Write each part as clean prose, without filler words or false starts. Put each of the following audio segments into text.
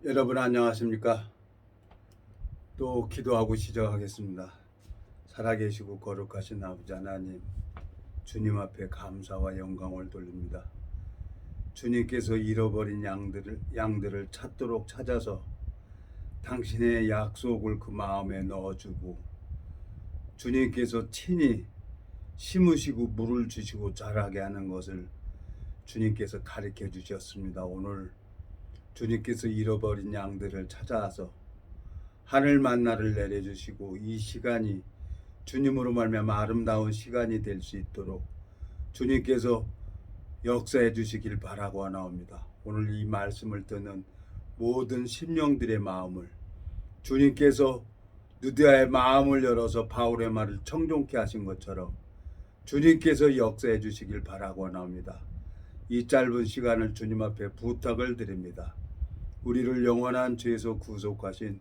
여러분 안녕하십니까? 또 기도하고 시작하겠습니다. 살아계시고 거룩하신 아버지 하나님, 주님 앞에 감사와 영광을 돌립니다. 주님께서 잃어버린 양들을 찾도록 찾아서 당신의 약속을 그 마음에 넣어주고, 주님께서 친히 심으시고 물을 주시고 자라게 하는 것을 주님께서 가르쳐 주셨습니다. 오늘 주님께서 잃어버린 양들을 찾아서 하늘 만나를 내려주시고 이 시간이 주님으로 말미암아 아름다운 시간이 될 수 있도록 주님께서 역사해 주시길 바라고 하나옵니다. 오늘 이 말씀을 듣는 모든 심령들의 마음을 주님께서 느디아의 마음을 열어서 바울의 말을 청종케 하신 것처럼 주님께서 역사해 주시길 바라고 하나옵니다. 이 짧은 시간을 주님 앞에 부탁을 드립니다. 우리를 영원한 죄에서 구속하신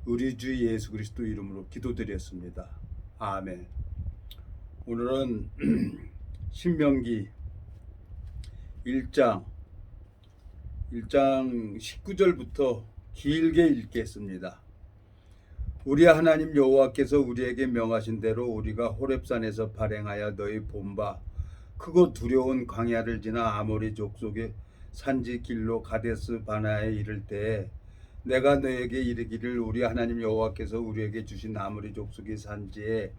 우리 주 예수 그리스도 이름으로 기도드렸습니다. 아멘. 오늘은 신명기 1장 19절부터 길게 읽겠습니다. 우리 하나님 여호와께서 우리에게 명하신 대로 우리가 호렙산에서 발행하여 너희 본 바 크고 두려운 광야를 지나 아모리 족속의 산지 길로 가데스 바나에 이를 때에 내가 너에게 이르기를 우리 하나님 여호와께서 우리에게 주신 아모리 족속의 산지에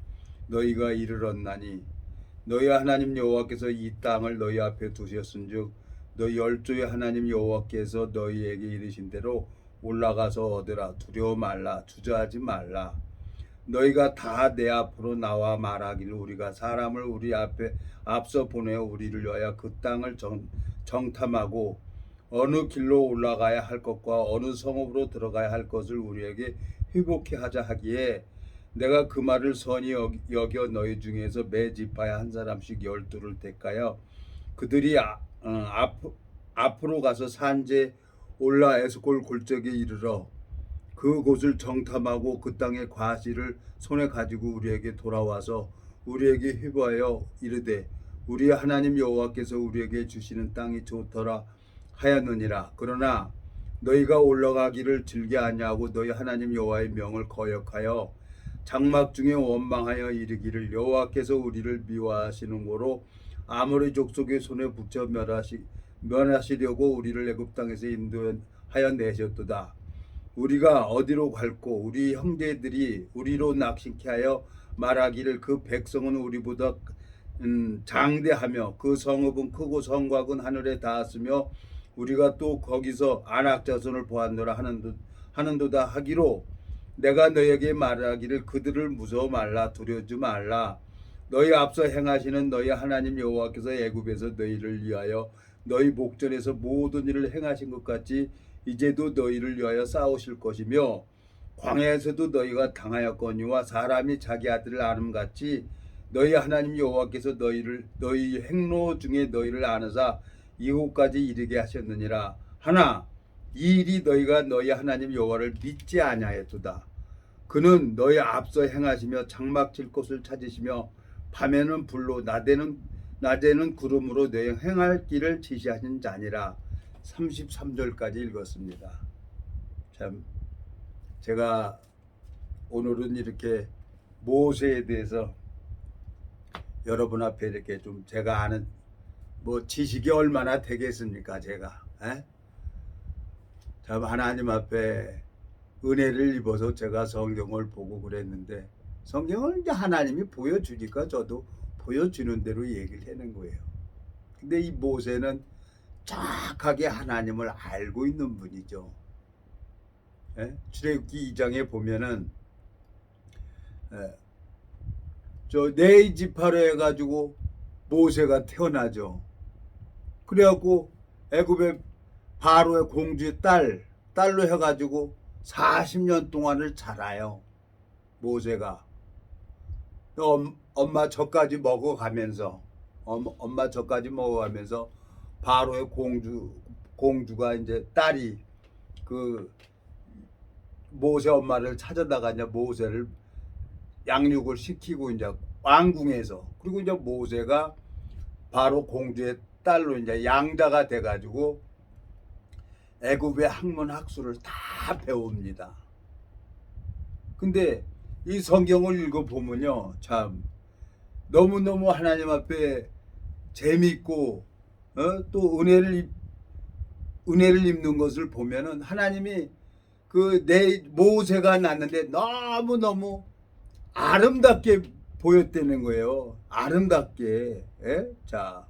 너희가 이르렀나니 너희 하나님 여호와께서 이 땅을 너희 앞에 두셨은즉 너희 열조의 하나님 여호와께서 너희에게 이르신 대로 올라가서 얻으라. 두려워 말라. 주저하지 말라. 너희가 다 내 앞으로 나와 말하기를 우리가 사람을 우리 앞에 앞서 보내어 우리를 위하여 그 땅을 정탐하고 어느 길로 올라가야 할 것과 어느 성읍으로 들어가야 할 것을 우리에게 회복케 하자 하기에 내가 그 말을 선히 여겨 너희 중에서 매 지파에 한 사람씩 12를 택하여 그들이 앞으로 가서 산지에 올라 에스콜 골짜기에 이르러 그 곳을 정탐하고 그 땅의 과실을 손에 가지고 우리에게 돌아와서 우리에게 회보하여 이르되 우리 하나님 여호와께서 우리에게 주시는 땅이 좋더라 하였느니라. 그러나 너희가 올라가기를 즐겨 아니하고 너희 하나님 여호와의 명을 거역하여 장막 중에 원망하여 이르기를 여호와께서 우리를 미워하시는 고로 아모리 족속의 손에 붙여 멸하시려고 우리를 애굽 땅에서 인도하여 내셨도다. 우리가 어디로 갈고 우리 형제들이 우리로 낚시케 하여 말하기를 그 백성은 우리보다 장대하며 그 성읍은 크고 성곽은 하늘에 닿았으며 우리가 또 거기서 아낙 자손을 보았노라 하는도다 하기로 내가 너에게 말하기를 그들을 무서워 말라. 두려워하지 말라. 너희 앞서 행하시는 너희 하나님 여호와께서 애굽에서 너희를 위하여 너희 목전에서 모든 일을 행하신 것 같이 이제도 너희를 위하여 싸우실 것이며 광야에서도 너희가 당하였거니와 사람이 자기 아들을 아름 같이 너희 하나님 여호와께서 너희 행로 중에 너희를 아느사 이곳까지 이르게 하셨느니라. 하나 이 일이 너희가 너희 하나님 여호와를 믿지 아니하였도다. 그는 너희 앞서 행하시며 장막 칠 곳을 찾으시며 밤에는 불로 낮에는 구름으로 너희 행할 길을 지시하신 자니라. 33절까지 읽었습니다. 참 제가 오늘은 이렇게 모세에 대해서 여러분 앞에 이렇게 좀 제가 아는 지식이 얼마나 되겠습니까? 제가 참 하나님 앞에 은혜를 입어서 제가 성경을 보고 그랬는데 성경을 이제 하나님이 보여주니까 저도 보여주는 대로 얘기를 하는 거예요. 근데 이 모세는 정확하게 하나님을 알고 있는 분이죠. 출애굽기 2장에 보면은 저 네 지파로 해가지고 모세가 태어나죠. 그래갖고 애굽의 바로의 공주의 딸로 해가지고 40년 동안을 자라요. 모세가 엄마 젖까지 먹어가면서 바로의 공주가 이제 딸이 그 모세 엄마를 찾아다가 이제 모세를 양육을 시키고 이제 왕궁에서 그리고 이제 모세가 바로 공주의 딸로 이제 양자가 돼가지고 애굽의 학문 학수를 다 배웁니다. 근데 이 성경을 읽어보면요, 참 너무너무 하나님 앞에 재밌고 또 은혜를 입는 것을 보면은 하나님이 그 내 모세가 났는데 너무너무 아름답게 보였다는 거예요. 아름답게. 예? 자,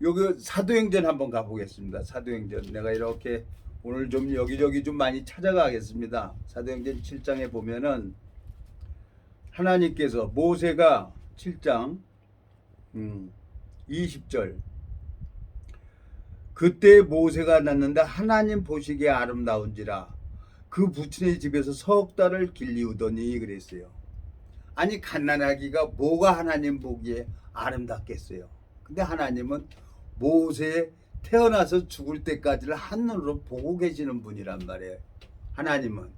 여기 사도행전 한번 가보겠습니다. 사도행전 내가 이렇게 오늘 좀 여기저기 좀 많이 찾아가겠습니다. 사도행전 7장에 보면은 하나님께서 모세가 7장 20절 그때 모세가 났는데 하나님 보시기에 아름다운지라 그 부친의 집에서 석 달을 길리우더니 그랬어요. 아니 갓난아기가 뭐가 하나님 보기에 아름답겠어요. 근데 하나님은 모세 태어나서 죽을 때까지를 한눈으로 보고 계시는 분이란 말이에요. 하나님은.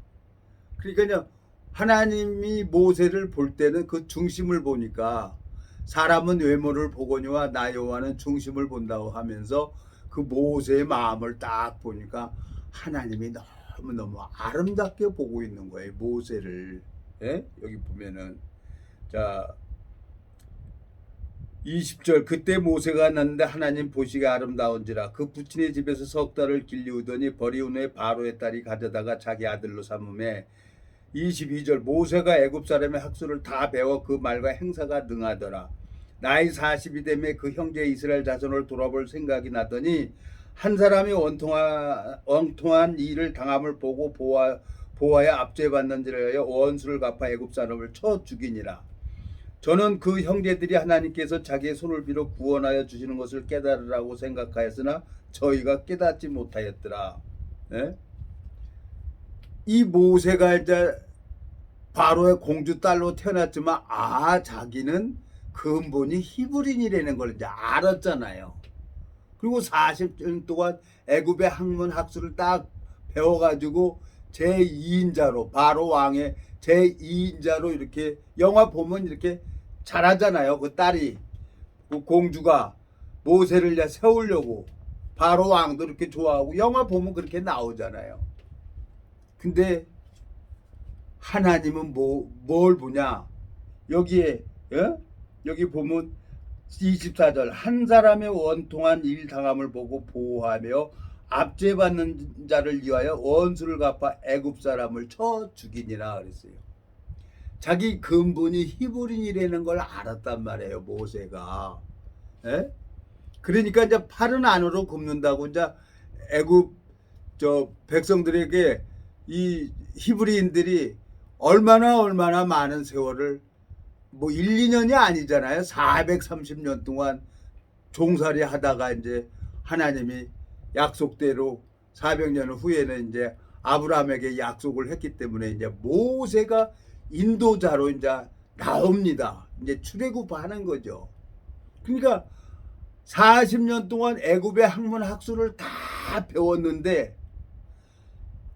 그러니까요. 하나님이 모세를 볼 때는 그 중심을 보니까 사람은 외모를 보거니와 나 여호와는 중심을 본다고 하면서 그 모세의 마음을 딱 보니까 하나님이 너무너무 아름답게 보고 있는 거예요. 모세를. 예? 여기 보면은 자 20절 그때 모세가 났는데 하나님 보시기에 아름다운지라 그 부친의 집에서 석 달을 길리우더니 버리운 후에 바로의 딸이 가져다가 자기 아들로 삼음에 22절 모세가 애굽 사람의 학수를 다 배워 그 말과 행사가 능하더라. 나이 40이 되매 그 형제 이스라엘 자손을 돌아볼 생각이 나더니 한 사람이 엉통한 일을 당함을 보고 보아야 압제받는지라 하여 원수를 갚아 애굽 사람을 쳐 죽이니라. 저는 그 형제들이 하나님께서 자기의 손을 빌어 구원하여 주시는 것을 깨달으라고 생각하였으나 저희가 깨닫지 못하였더라. 네? 이 모세가 이제 바로의 공주 딸로 태어났지만 자기는 근본이 히브리인이라는 걸 이제 알았잖아요. 그리고 40년 동안 애굽의 학문 학수를 딱 배워가지고 제2인자로 바로 왕의 제2인자로 이렇게 영화 보면 이렇게 잘하잖아요. 그 딸이 그 공주가 모세를 이제 세우려고 바로 왕도 이렇게 좋아하고 영화 보면 그렇게 나오잖아요. 근데 하나님은 뭘 보냐? 여기에 여기 보면 24절 한 사람의 원통한 일 당함을 보고 보호하며 압제받는 자를 위하여 원수를 갚아 애굽 사람을 쳐 죽이니라 그랬어요. 자기 근본이 히브리인이라는 걸 알았단 말이에요. 모세가. 예? 그러니까 이제 팔은 안으로 굽는다고 이제 애굽 백성들에게 이 히브리인들이 얼마나 많은 세월을 뭐 1, 2년이 아니잖아요. 430년 동안 종살이 하다가 이제 하나님이 약속대로 400년 후에는 이제 아브라함에게 약속을 했기 때문에 이제 모세가 인도자로 이제 나옵니다. 이제 출애굽하는 거죠. 그러니까 40년 동안 애굽의 학문 학수를 다 배웠는데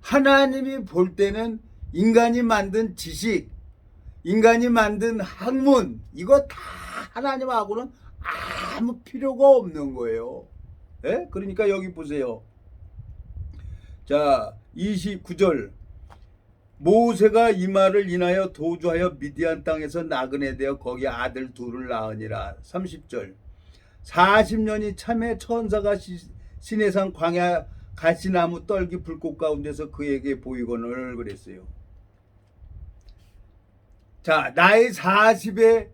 하나님이 볼 때는 인간이 만든 지식, 인간이 만든 학문 이거 다 하나님하고는 아무 필요가 없는 거예요. 예? 그러니까 여기 보세요. 자 29절 모세가 이 말을 인하여 도주하여 미디안 땅에서 나그네 되어 거기 아들 둘을 낳으니라. 30절 40년이 참에 천사가 시내산 광야 가시나무 떨기 불꽃 가운데서 그에게 보이거늘 그랬어요. 자 나이 40에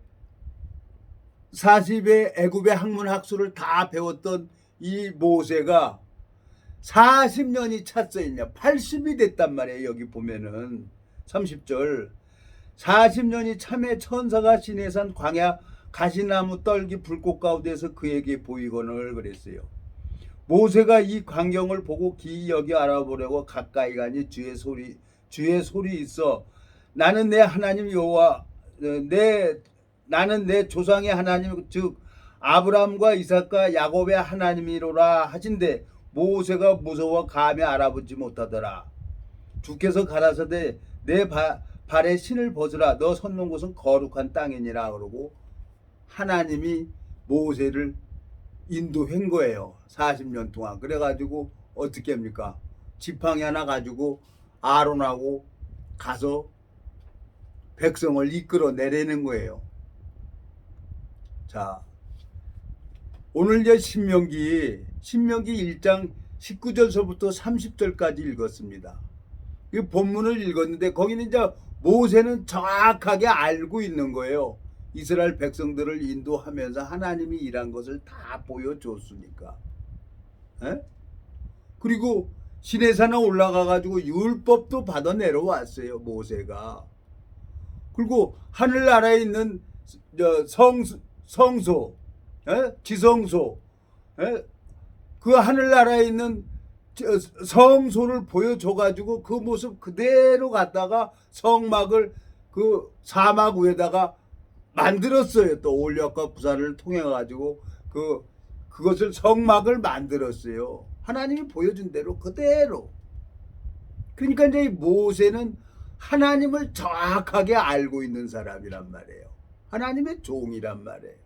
애굽의 학문 학수를 다 배웠던 이 모세가 40년이 찼어요. 80이 됐단 말이에요. 여기 보면은 30절 40년이 참에 천사가 시내산 광야 가시나무 떨기 불꽃 가운데서 그에게 보이거늘 그랬어요. 모세가 이 광경을 보고 기이 여기 알아보려고 가까이 가니 주의 소리 있어 나는 내 하나님 여호와 나는 내 조상의 하나님 즉 아브라함과 이삭과 야곱의 하나님이로라 하신데 모세가 무서워 감히 알아보지 못하더라. 주께서 가라사대 내 발에 신을 벗으라 너 섰는 곳은 거룩한 땅이니라 그러고 하나님이 모세를 인도한 거예요. 40년 동안. 그래가지고 어떻게 합니까? 지팡이 하나 가지고 아론하고 가서 백성을 이끌어 내리는 거예요. 자, 오늘 이제 신명기 1장 19절서부터 30절까지 읽었습니다. 이 본문을 읽었는데 거기는 이제 모세는 정확하게 알고 있는 거예요. 이스라엘 백성들을 인도하면서 하나님이 일한 것을 다 보여줬으니까. 에? 그리고 시내산에 올라가 가지고 율법도 받아 내려왔어요, 모세가. 그리고 하늘나라에 있는 성소, 지성소, 그 하늘나라에 있는 성소를 보여줘가지고 그 모습 그대로 갖다가 성막을 그 사막 위에다가 만들었어요. 또 올력과 부산을 통해 가지고 그것을 성막을 만들었어요. 하나님이 보여준 대로 그대로. 그러니까 이제 모세는 하나님을 정확하게 알고 있는 사람이란 말이에요. 하나님의 종이란 말이에요.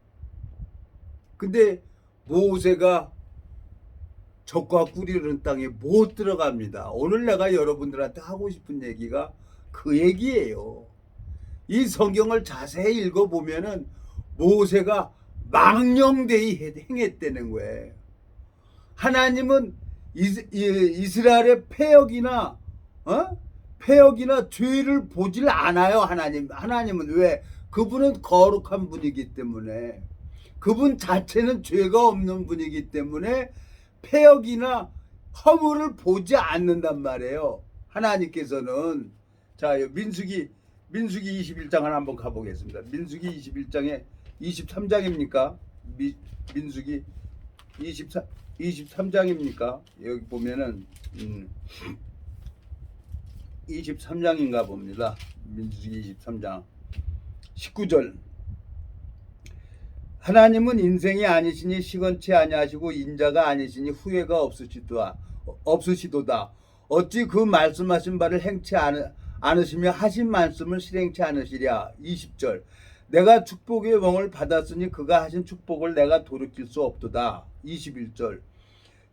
근데 모세가 적과 꿀이는 땅에 못 들어갑니다. 오늘 내가 여러분들한테 하고 싶은 얘기가 그 얘기예요. 이 성경을 자세히 읽어보면은 모세가 망령되이 행했다는 거예요. 하나님은 이스라엘의 폐역이나 죄를 보질 않아요. 하나님은 왜? 그분은 거룩한 분이기 때문에, 그분 자체는 죄가 없는 분이기 때문에 폐역이나 허물을 보지 않는단 말이에요. 하나님께서는. 자, 민수기 21장을 한번 가보겠습니다. 민수기 21장에 23장입니까? 민수기 23장입니까? 여기 보면은 23장인가 봅니다. 민수기 23장 19절. 하나님은 인생이 아니시니 시건치 아니하시고 인자가 아니시니 후회가 없으시도다. 어찌 그 말씀하신 바를 행치 않으시며 하신 말씀을 실행치 않으시랴. 20절. 내가 축복의 멍을 받았으니 그가 하신 축복을 내가 돌이킬 수 없도다. 21절.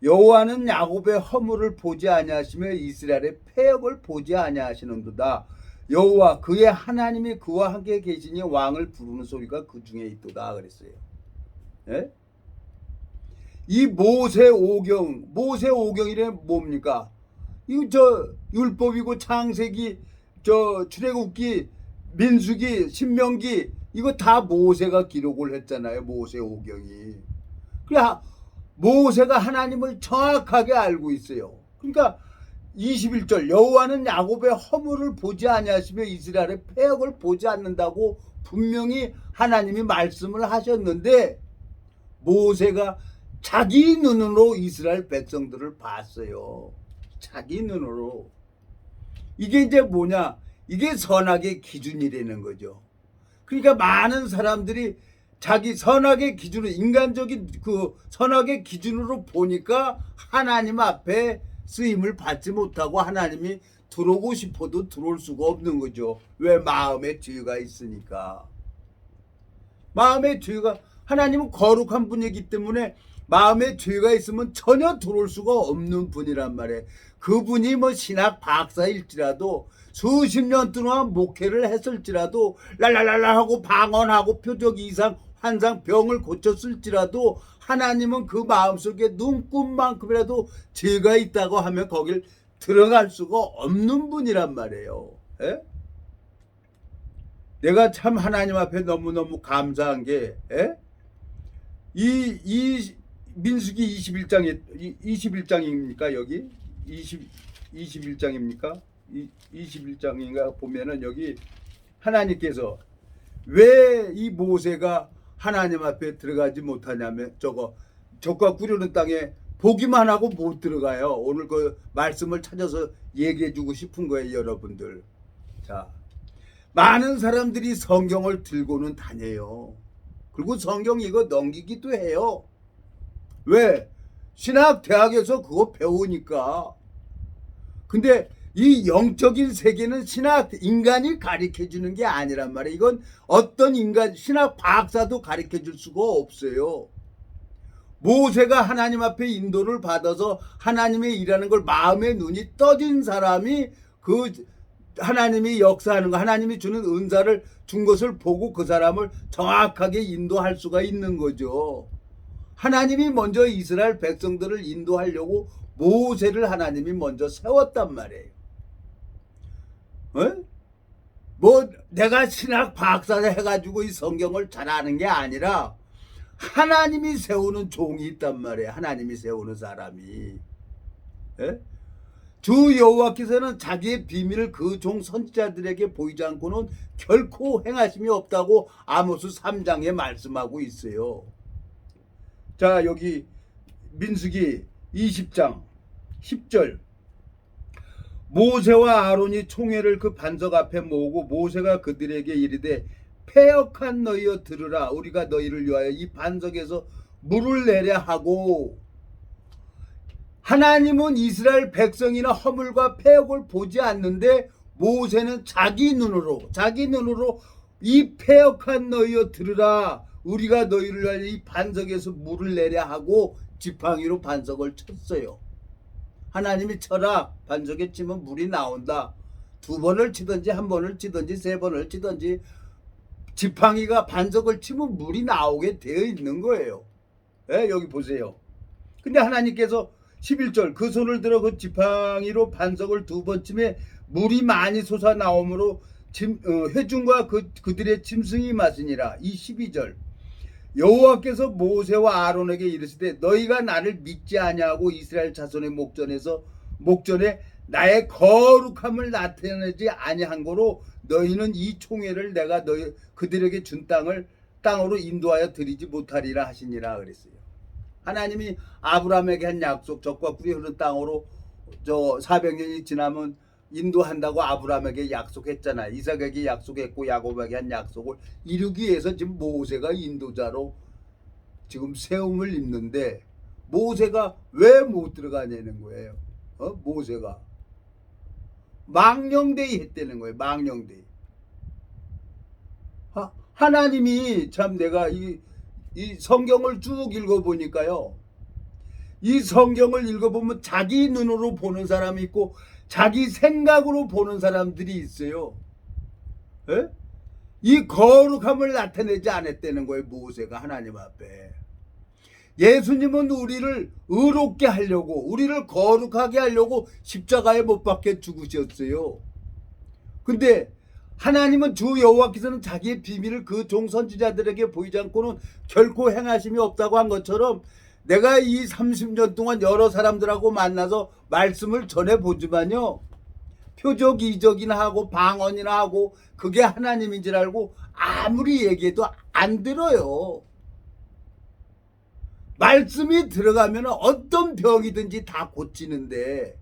여호와는 야곱의 허물을 보지 아니하시며 이스라엘의 폐역을 보지 아니하시는도다. 여호와 그의 하나님이 그와 함께 계시니 왕을 부르는 소리가 그 중에 있도다 그랬어요. 예? 이 모세오경이래 뭡니까? 이거 율법이고 창세기, 출애굽기, 민수기, 신명기 이거 다 모세가 기록을 했잖아요. 모세오경이. 그러니까 모세가 하나님을 정확하게 알고 있어요. 그러니까 21절 여호와는 야곱의 허물을 보지 아니하시며 이스라엘의 폐역을 보지 않는다고 분명히 하나님이 말씀을 하셨는데 모세가 자기 눈으로 이스라엘 백성들을 봤어요. 자기 눈으로. 이게 이제 뭐냐? 이게 선악의 기준이라는 거죠. 그러니까 많은 사람들이 자기 선악의 기준으로, 인간적인 그 선악의 기준으로 보니까 하나님 앞에 쓰임을 받지 못하고 하나님이 들어오고 싶어도 들어올 수가 없는 거죠. 왜? 마음에 죄가 있으니까. 마음에 죄가, 하나님은 거룩한 분이기 때문에 마음에 죄가 있으면 전혀 들어올 수가 없는 분이란 말이에요. 그분이 뭐 신학 박사일지라도 수십 년 동안 목회를 했을지라도 랄랄랄라 하고 방언하고 표적 이상 환상 병을 고쳤을지라도 하나님은 그 마음속에 눈꽃만큼이라도 죄가 있다고 하면 거길 들어갈 수가 없는 분이란 말이에요. 에? 내가 참 하나님 앞에 너무너무 감사한 게 이 민수기 21장입니까? 여기 21장입니까? 21장인가 보면은 여기 하나님께서 왜 이 모세가 하나님 앞에 들어가지 못하냐면 적과 꿀이는 땅에 보기만 하고 못 들어가요. 오늘 그 말씀을 찾아서 얘기해 주고 싶은 거예요, 여러분들. 자, 많은 사람들이 성경을 들고는 다녀요. 그리고 성경 이거 넘기기도 해요. 왜? 신학 대학에서 그거 배우니까. 근데 이 영적인 세계는 인간이 가르쳐 주는 게 아니란 말이에요. 이건 어떤 신학 박사도 가르쳐 줄 수가 없어요. 모세가 하나님 앞에 인도를 받아서 하나님의 일하는 걸 마음의 눈이 떠진 사람이 그 하나님이 역사하는 거, 하나님이 주는 은사를 준 것을 보고 그 사람을 정확하게 인도할 수가 있는 거죠. 하나님이 먼저 이스라엘 백성들을 인도하려고 모세를 하나님이 먼저 세웠단 말이에요. 어? 뭐 내가 신학 박사를 해가지고 이 성경을 잘 아는 게 아니라 하나님이 세우는 종이 있단 말이에요. 하나님이 세우는 사람이. 예? 주 여호와께서는 자기의 비밀을 그 종 선지자들에게 보이지 않고는 결코 행하심이 없다고 아모스 3장에 말씀하고 있어요. 자, 여기 민수기 20장 10절. 모세와 아론이 총회를 그 반석 앞에 모으고 모세가 그들에게 이르되 패역한 너희여 들으라. 우리가 너희를 위하여 이 반석에서 물을 내려 하고. 하나님은 이스라엘 백성이나 허물과 패역을 보지 않는데 모세는 자기 눈으로 이 패역한 너희여 들으라. 우리가 너희를 위하여 이 반석에서 물을 내려 하고 지팡이로 반석을 쳤어요. 하나님이 쳐라. 반석에 치면 물이 나온다. 2번을 치든지 1번을 치든지 3번을 치든지 지팡이가 반석을 치면 물이 나오게 되어 있는 거예요. 네, 여기 보세요. 근데 하나님께서 11절 그 손을 들어 그 지팡이로 반석을 2번 치매 물이 많이 솟아 나오므로 회중과 그들의 짐승이 마시니라. 이 12절 여호와께서 모세와 아론에게 이르시되 너희가 나를 믿지 아니하고 이스라엘 자손의 목전에 나의 거룩함을 나타내지 아니한 거로 너희는 이 총회를 내가 그들에게 준 땅으로 인도하여 드리지 못하리라 하시니라 그랬어요. 하나님이 아브라함에게 한 약속, 젖과 꿀이 흐르는 땅으로 400년이 지나면 인도한다고 아브라함에게 약속했잖아요. 이삭에게 약속했고 야곱에게 한 약속을 이루기 위해서 지금 모세가 인도자로 지금 세움을 입는데 모세가 왜 못 들어가냐는 거예요. 모세가 망령되이 했다는 거예요. 망령되이. 하나님이 참 내가 이 성경을 쭉 읽어보니까요. 이 성경을 읽어보면 자기 눈으로 보는 사람이 있고 자기 생각으로 보는 사람들이 있어요. 에? 이 거룩함을 나타내지 않았다는 거예요. 모세가 하나님 앞에. 예수님은 우리를 의롭게 하려고 우리를 거룩하게 하려고 십자가에 못 박혀 죽으셨어요. 근데 하나님은 주 여호와께서는 자기의 비밀을 그 종 선지자들에게 보이지 않고는 결코 행하심이 없다고 한 것처럼 내가 이 30년 동안 여러 사람들하고 만나서 말씀을 전해보지만요. 표적 이적이나 하고 방언이나 하고 그게 하나님인 줄 알고 아무리 얘기해도 안 들어요. 말씀이 들어가면 어떤 병이든지 다 고치는데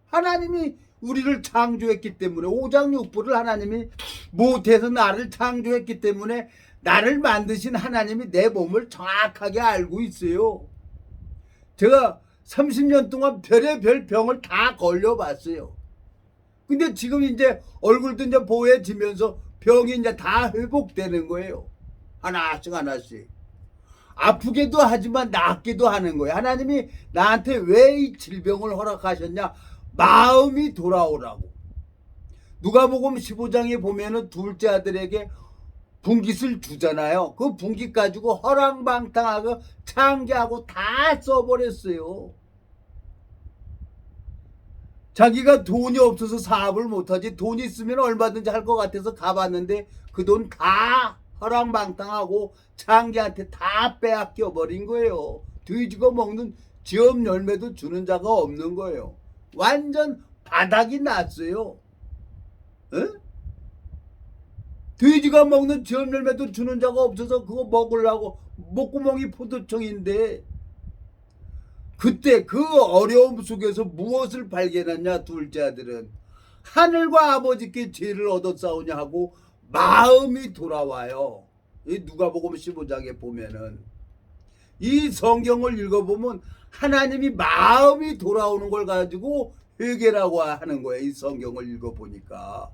하나님이 우리를 창조했기 때문에 5장 6부를 하나님이 못해서 나를 창조했기 때문에 나를 만드신 하나님이 내 몸을 정확하게 알고 있어요. 제가 30년 동안 별의별 병을 다 걸려봤어요. 근데 지금 이제 얼굴도 이제 보여지면서 병이 이제 다 회복되는 거예요. 하나씩 하나씩. 아프게도 하지만 낫기도 하는 거예요. 하나님이 나한테 왜 이 질병을 허락하셨냐? 마음이 돌아오라고. 누가복음 15장에 보면은 둘째 아들에게 분깃을 주잖아요. 그 분깃 가지고 허랑방탕하고 창기하고 다 써버렸어요. 자기가 돈이 없어서 사업을 못하지 돈이 있으면 얼마든지 할 것 같아서 가봤는데 그 돈 다 허랑방탕하고 창기한테 다 빼앗겨 버린 거예요. 돼지가 먹는 지업 열매도 주는 자가 없는 거예요. 완전 바닥이 났어요. 에? 돼지가 먹는 지업 열매도 주는 자가 없어서 그거 먹으려고 목구멍이 포도청인데 그때 그 어려움 속에서 무엇을 발견했냐? 둘째 아들은 하늘과 아버지께 죄를 얻어 싸우냐 하고 마음이 돌아와요. 이 누가복음 15장에 보면은 이 성경을 읽어보면 하나님이 마음이 돌아오는 걸 가지고 회개라고 하는 거예요. 이 성경을 읽어보니까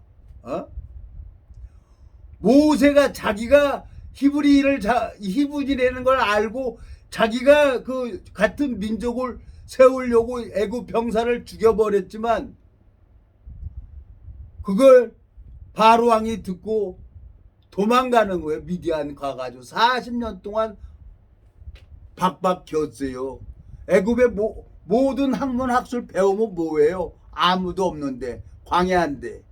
모세가 자기가 히브리라는 걸 알고 자기가 그 같은 민족을 세우려고 애굽 병사를 죽여버렸지만 그걸 바로 왕이 듣고 도망가는 거예요. 미디안 가가지고 40년 동안 박박 겼어요. 애굽의 모든 학문 학술 배우면 뭐예요? 아무도 없는데, 광야인데.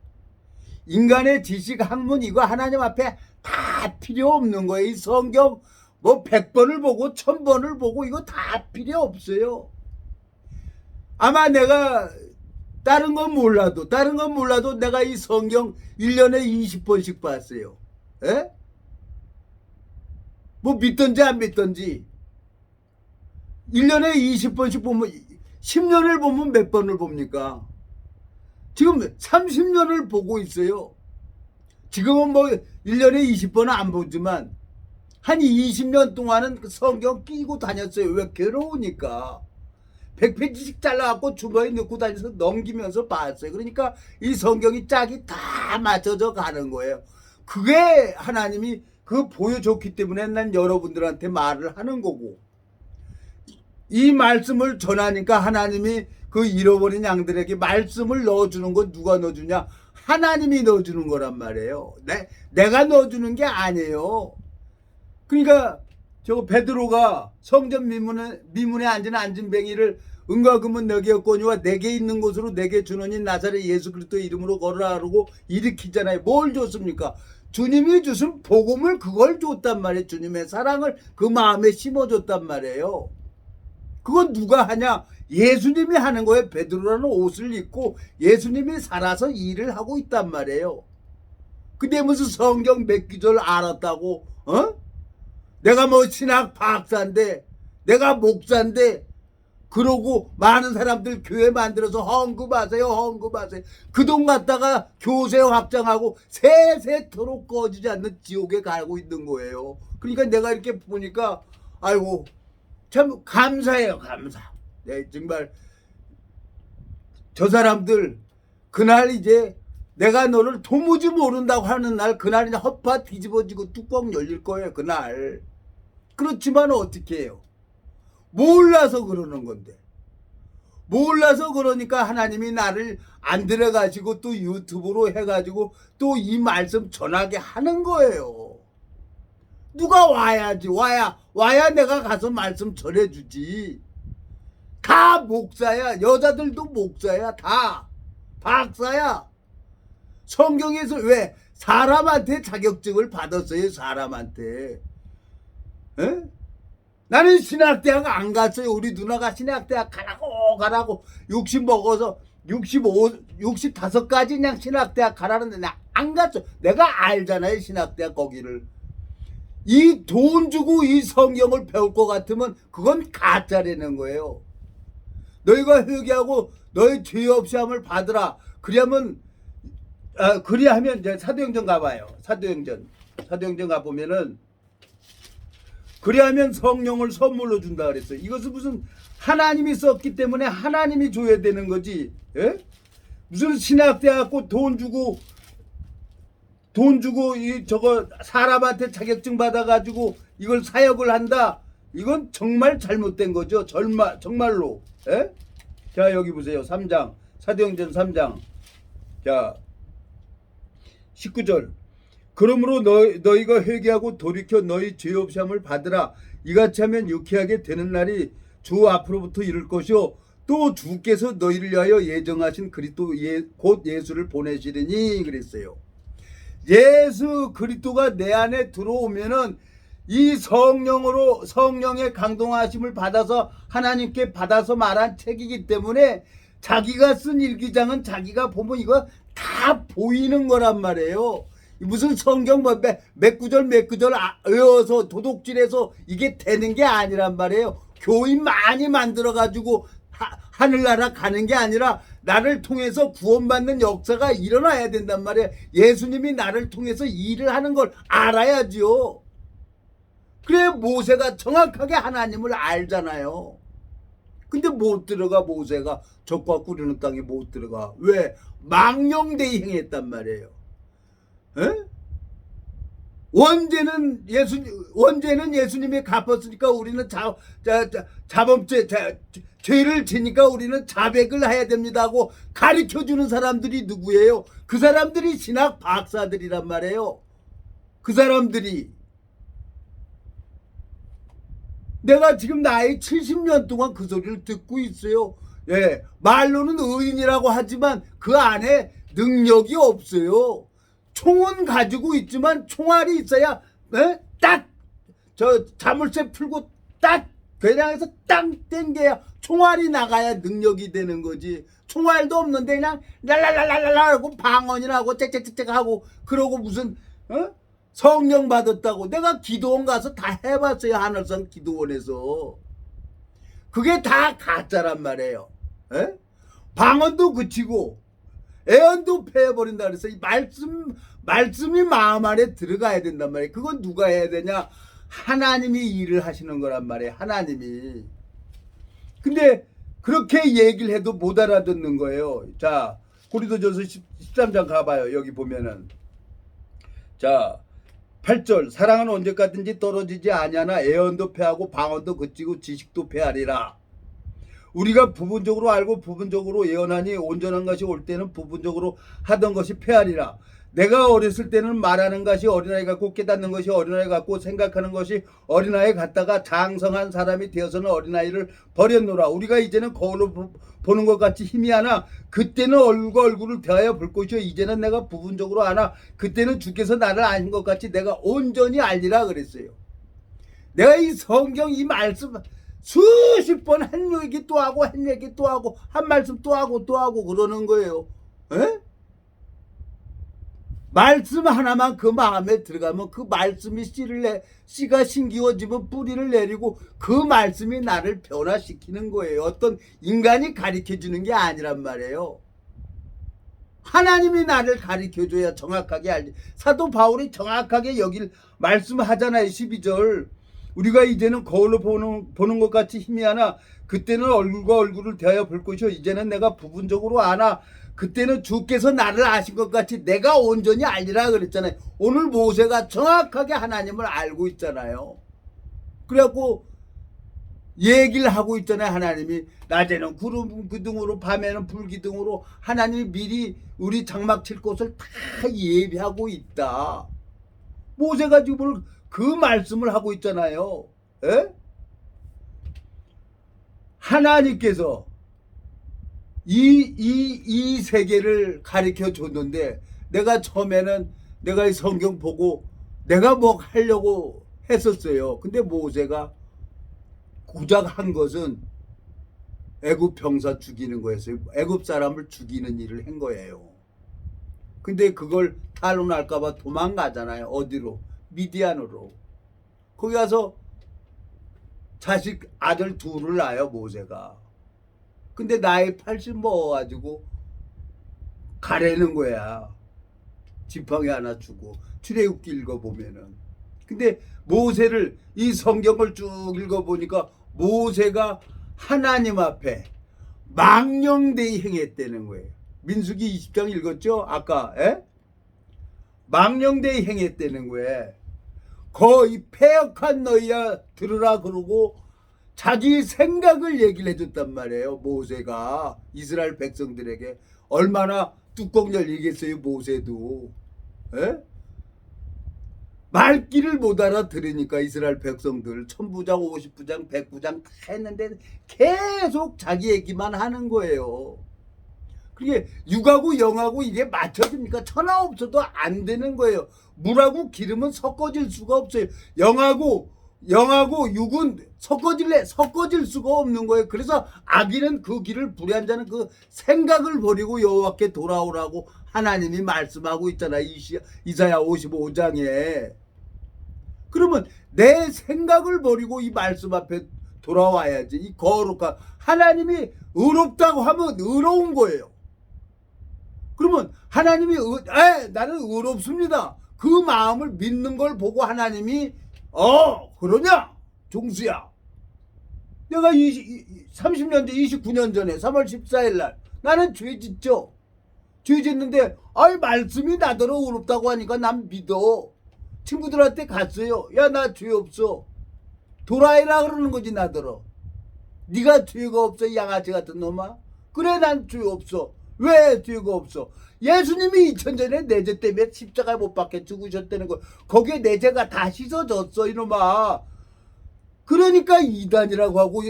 인간의 지식 학문 이거 하나님 앞에 다 필요 없는 거예요. 이 성경 뭐 100번을 보고 1000번을 보고 이거 다 필요 없어요. 아마 내가 다른 건 몰라도 내가 이 성경 1년에 20번씩 봤어요. 에? 뭐 믿던지 안 믿던지 1년에 20번씩 보면 10년을 보면 몇 번을 봅니까? 지금 30년을 보고 있어요. 지금은 뭐 1년에 20번은 안 보지만 한 20년 동안은 그 성경 끼고 다녔어요. 왜? 괴로우니까. 100페이지씩 잘라갖고 주머니에 넣고 다니면서 넘기면서 봤어요. 그러니까 이 성경이 짝이 다 맞춰져 가는 거예요. 그게 하나님이 그 보여줬기 때문에 난 여러분들한테 말을 하는 거고, 이 말씀을 전하니까 하나님이 그 잃어버린 양들에게 말씀을 넣어주는 건 누가 넣어주냐? 하나님이 넣어주는 거란 말이에요. 내가 넣어주는 게 아니에요. 그러니까 저 베드로가 성전 미문에 앉은 안진뱅이를 은과 금은 내게 없거니와 내게 있는 곳으로 내게 주노니 나사렛 예수 그리스도의 이름으로 걸으라 하고 일으키잖아요. 뭘 줬습니까? 주님이 주신 복음을 그걸 줬단 말이에요. 주님의 사랑을 그 마음에 심어줬단 말이에요. 그건 누가 하냐? 예수님이 하는 거예요. 베드로라는 옷을 입고 예수님이 살아서 일을 하고 있단 말이에요. 근데 무슨 성경 몇 구절 알았다고? 내가 뭐 신학 박사인데, 내가 목사인데, 그러고 많은 사람들 교회 만들어서 헌금하세요. 그 돈 갖다가 교세 확장하고 세세토록 꺼지지 않는 지옥에 가고 있는 거예요. 그러니까 내가 이렇게 보니까 아이고 참 감사해요. 감사. 네, 정말 저 사람들 그날 이제 내가 너를 도무지 모른다고 하는 날, 그날 이제 헛파 뒤집어지고 뚜껑 열릴 거예요. 그날. 그렇지만 어떻게 해요? 몰라서 그러는 건데. 몰라서 그러니까 하나님이 나를 안 들어가시고 또 유튜브로 해가지고 또 이 말씀 전하게 하는 거예요. 누가 와야지. 와야 내가 가서 말씀 전해주지. 다 목사야. 여자들도 목사야. 다 박사야. 성경에서 왜 사람한테 자격증을 받았어요? 사람한테. 에? 나는 신학대학 안 갔어요. 우리 누나가 신학대학 가라고 60 먹어서 65까지 그냥 신학대학 가라는데 나 안 갔어. 내가 알잖아요. 신학대학 거기를. 이 돈 주고 이 성경을 배울 것 같으면 그건 가짜라는 거예요. 너희가 회개하고 너희 죄 없이 함을 받으라. 그리하면 이제 사도행전 가봐요. 사도행전 가보면은 그리하면 성령을 선물로 준다 그랬어요. 이것은 무슨 하나님이 썼기 때문에 하나님이 줘야 되는 거지. 예? 무슨 신학대학 돈 주고 저거 사람한테 자격증 받아가지고 이걸 사역을 한다. 이건 정말 잘못된 거죠. 정말로. 예? 자 여기 보세요. 3장 사도행전 3장 자 19절 그러므로 너희가 회개하고 돌이켜 너희 죄 없이 함을 받으라. 이같이 하면 유쾌하게 되는 날이 주 앞으로부터 이를 것이요 또 주께서 너희를 위하여 예정하신 그리스도 곧 예수를 보내시리니 그랬어요. 예수 그리스도가 내 안에 들어오면은 이 성령의 강동하심을 받아서 하나님께 받아서 말한 책이기 때문에 자기가 쓴 일기장은 자기가 보면 이거 다 보이는 거란 말이에요. 무슨 성경 몇 구절 외워서 도둑질해서 이게 되는 게 아니란 말이에요. 교인 많이 만들어가지고 하늘나라 가는 게 아니라 나를 통해서 구원받는 역사가 일어나야 된단 말이에요. 예수님이 나를 통해서 일을 하는 걸 알아야지요. 그래 모세가 정확하게 하나님을 알잖아요. 근데 못 들어가. 모세가 적과 꾸리는 땅에 못 들어가. 왜? 망령되이 행했단 말이에요. 에? 원죄는 예수님이 갚았으니까 우리는 자범죄, 죄를 지니까 우리는 자백을 해야 됩니다 하고 가르쳐 주는 사람들이 누구예요? 그 사람들이 신학 박사들이란 말이에요. 그 사람들이. 내가 지금 나이 70년 동안 그 소리를 듣고 있어요. 예, 말로는 의인이라고 하지만 그 안에 능력이 없어요. 총은 가지고 있지만 총알이 있어야 딱 저 자물쇠 풀고 딱 괴량에서 땅 땡겨야 총알이 나가야 능력이 되는 거지. 총알도 없는데 그냥 랄랄랄랄랄 하고 방언이나 하고 짹짹짹짹 하고 그러고 무슨 성령 받았다고. 내가 기도원 가서 다 해봤어요. 하늘산 기도원에서. 그게 다 가짜란 말이에요. 에? 방언도 그치고 애언도 패해버린다 그래서 이 말씀이 마음 안에 들어가야 된단 말이에요. 그건 누가 해야 되냐? 하나님이 일을 하시는 거란 말이에요. 하나님이. 근데 그렇게 얘기를 해도 못 알아듣는 거예요. 자, 고린도전서 13장 가봐요. 여기 보면은 자 8절 사랑은 언제까지든지 떨어지지 아니하나 애언도 패하고 방언도 그치고 지식도 패하리라. 우리가 부분적으로 알고 부분적으로 예언하니 온전한 것이 올 때는 부분적으로 하던 것이 패하리라. 내가 어렸을 때는 말하는 것이 어린아이 같고 깨닫는 것이 어린아이 같고 생각하는 것이 어린아이 같다가 장성한 사람이 되어서는 어린아이를 버렸노라. 우리가 이제는 거울로 보는 것 같이 힘이 하나 그때는 얼굴과 얼굴을 대하여 볼 것이요 이제는 내가 부분적으로 아나 그때는 주께서 나를 아신 것 같이 내가 온전히 알리라 그랬어요. 내가 이 성경 이 말씀 수십 번 한 얘기 또 하고 한 얘기 또 하고 한 말씀 또 하고 그러는 거예요. 에? 말씀 하나만 그 마음에 들어가면 그 말씀이 씨가 심기워지면 뿌리를 내리고 그 말씀이 나를 변화시키는 거예요. 어떤 인간이 가르쳐주는 게 아니란 말이에요. 하나님이 나를 가르쳐줘야 정확하게 알지. 사도 바울이 정확하게 여길 말씀하잖아요. 12절. 우리가 이제는 거울로 보는 것 같이 힘이 하나 그때는 얼굴과 얼굴을 대하여 볼 것이요 이제는 내가 부분적으로 아나 그때는 주께서 나를 아신 것 같이 내가 온전히 알리라 그랬잖아요. 오늘 모세가 정확하게 하나님을 알고 있잖아요. 그래갖고 얘기를 하고 있잖아요. 하나님이 낮에는 구름 기둥으로 밤에는 불 기둥으로 하나님이 미리 우리 장막 칠 곳을 다 예비하고 있다. 모세가 지금 그 말씀을 하고 있잖아요. 에? 하나님께서 이 세계를 가르쳐 줬는데 내가 처음에는 내가 이 성경 보고 내가 뭐 하려고 했었어요. 근데 모세가 고작 한 것은 애굽 병사 죽이는 거였어요. 애굽 사람을 죽이는 일을 한 거예요. 근데 그걸 탈론할까봐 도망가잖아요. 어디로? 미디안으로. 거기 가서 자식 아들 둘을 낳아요. 모세가. 근데 나이 80 먹어가지고 가래는 거야. 지팡이 하나 주고 출애굽기 읽어보면은. 근데 모세를 이 성경을 쭉 읽어보니까 모세가 하나님 앞에 망령되이 행했다는 거예요. 민수기 20장 읽었죠? 아까 망령되이 행했다는 거예요. 거의 패역한 너희야 들으라 그러고 자기 생각을 얘기를 해줬단 말이에요. 모세가 이스라엘 백성들에게 얼마나 뚜껑 열리겠어요. 모세도 말귀를 못 알아들으니까 이스라엘 백성들 1000부장 50부장 100부장 다 했는데 계속 자기 얘기만 하는 거예요. 그게 육하고 영하고 이게 맞춰집니까? 천하 없어도 안 되는 거예요. 물하고 기름은 섞어질 수가 없어요. 영하고 육은 섞어질 수가 없는 거예요. 그래서 악인은 그 길을 불의한 자는 그 생각을 버리고 여호와께 돌아오라고 하나님이 말씀하고 있잖아요. 이사야 55장에. 그러면 내 생각을 버리고 이 말씀 앞에 돌아와야지. 이 거룩한 하나님이 의롭다고 하면 의로운 거예요. 그러면 하나님이 나는 의롭습니다. 그 마음을 믿는 걸 보고 하나님이 그러냐 종수야, 내가 30년 전 29년 전에 3월 14일 날 나는 죄 짓는데 말씀이 나더러 의롭다고 하니까 난 믿어. 친구들한테 갔어요. 야, 나 죄 없어. 돌아해라 그러는 거지 나더러. 네가 죄가 없어 양아치 같은 놈아. 그래 난 죄 없어. 왜 죄가 없어? 예수님이 2000전에 내 죄 때문에 십자가에 못 박혀 죽으셨다는 거. 거기에 내 죄가 다 씻어졌어 이놈아. 그러니까 이단이라고 하고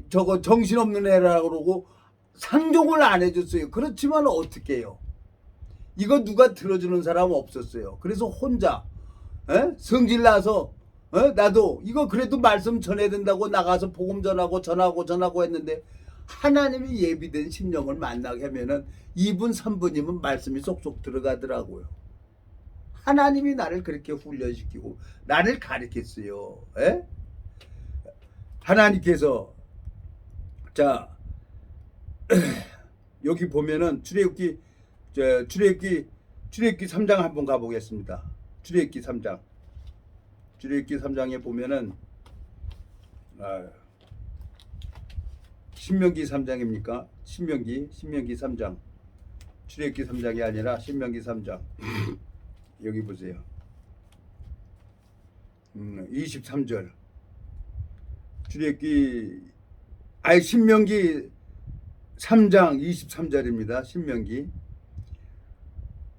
저거 정신없는 애라고 그러고 상종을 안 해줬어요. 그렇지만 어떻게 해요? 이거 누가 들어주는 사람 없었어요. 그래서 혼자 성질 나서 나도 이거 그래도 말씀 전해야 된다고 나가서 복음 전하고 했는데 하나님이 예비된 심령을 만나게 하면은 2분 3분이면 말씀이 쏙쏙 들어가더라고요. 하나님이 나를 그렇게 훈련시키고 나를 가르쳤어요. 하나님께서 자 여기 보면은 출애굽기 3장 한번 가보겠습니다. 출애굽기 3장에 보면은 신명기 3장입니까? 신명기 3장. 출애굽기 3장이 아니라 신명기 3장. 여기 보세요. 23절. 신명기 3장 23절입니다. 신명기.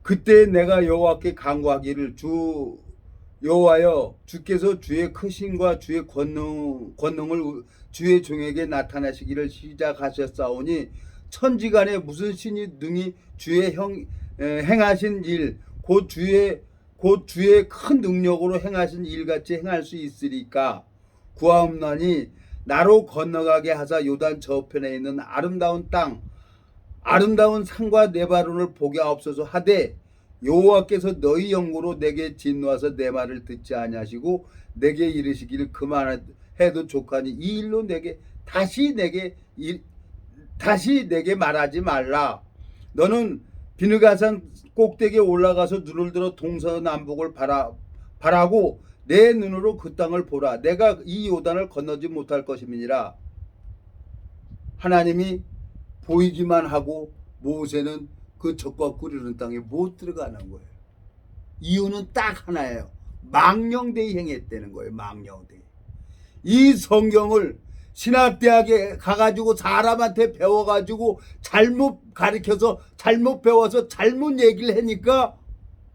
그때 내가 여호와께 간구하기를 주 여호와여 주께서 주의 크심과 주의 권능을 주의 종에게 나타내시기를 시작하셨사오니 천지간에 무슨 신이 능히 주의 행하신 일 곧 주의 큰 능력으로 행하신 일같이 행할 수 있으리까 구하옵나니 나로 건너가게 하사 요단 저편에 있는 아름다운 땅 아름다운 산과 네바론을 보게 하옵소서 하되 여호와께서 너희 영으로 내게 진노하사 내 말을 듣지 아니하시고 내게 이르시기를 그만해도 족하니 이 일로 다시 내게 말하지 말라. 너는 비느가산 꼭대기에 올라가서 눈을 들어 동서남북을 바라고 내 눈으로 그 땅을 보라. 내가 이 요단을 건너지 못할 것임이니라. 하나님이 보이기만 하고 모세는 그 적과 꾸리는 땅에 못 들어가는 거예요. 이유는 딱 하나예요. 망령되이 행했다는 거예요. 망령되이. 이 성경을 신학대학에 가가지고 사람한테 배워가지고 잘못 가르쳐서 잘못 배워서 잘못 얘기를 하니까